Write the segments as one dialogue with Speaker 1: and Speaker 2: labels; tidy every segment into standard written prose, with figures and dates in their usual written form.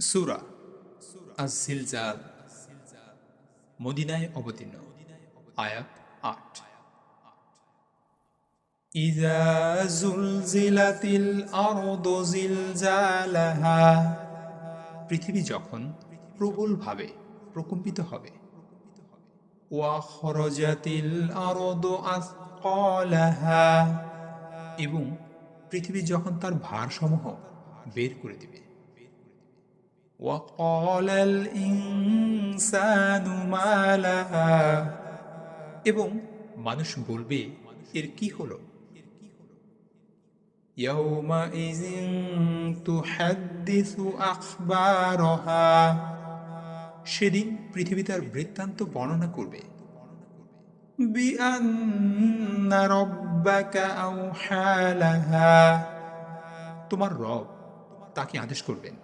Speaker 1: সূরা আজ-জিলজাল মদিনায় অবতীর্ণ। আয়াত ৮। ইযা যুলজিলাতিল আরদু জিলজালাহা, পৃথিবী যখন প্রবলভাবে প্রকম্পিত হবে। ওয়া খরাজাতিল আরদু আসকালাহা, এবং পৃথিবী যখন তার ভারসমূহ বের করে দিবে। ওয়া ক্বালাল ইনসানু মা লাহা, এবং মানুষ বলবে এর কি হলো। ইয়াউমাইযিন তুহাদ্দিসু আখবারাহা, সেদিন পৃথিবী তার বৃত্তান্ত বর্ণনা করবে। বিআন্না রাব্বাকা আওহা লাহা, তোমার রব তাকে আদেশ করবেন।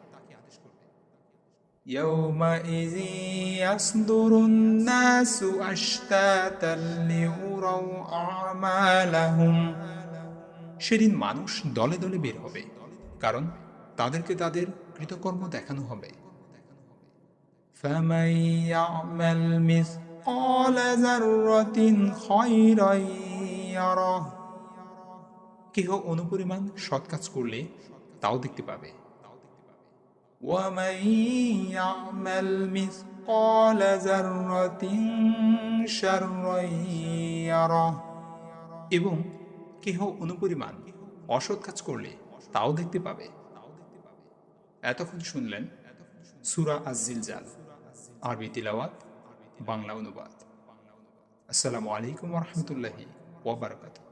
Speaker 1: ইয়াউমাইযিন ইয়াসদুরুন নাসু আশতাতান লিউরাউ আমালাহুম, সেদিন মানুষ দলে দলে বের হবে, কারণ তাদেরকে তাদের কৃতকর্ম দেখানো হবে। ফামান ইয়ামাল মিসকালা যাররাতিন খায়রান ইয়ারাহ, কেহ অনুপরিমাণ সৎ কাজ করলে তাও দেখতে পাবে। ওয়ামান ইয়ামাল মিসকালা যাররাতিন শাররান ইয়ারাহ, এবং কেহ অনুপরিমাণ অসৎ কাজ করলে তাও দেখতে পাবে। এতক্ষণ শুনলেন সূরা আজ-জিলজাল, আরবি তিলাওয়াত, বাংলা অনুবাদ। আসসালামু আলাইকুম ওয়া রাহমাতুল্লাহি ওয়া বারাকাতুহু।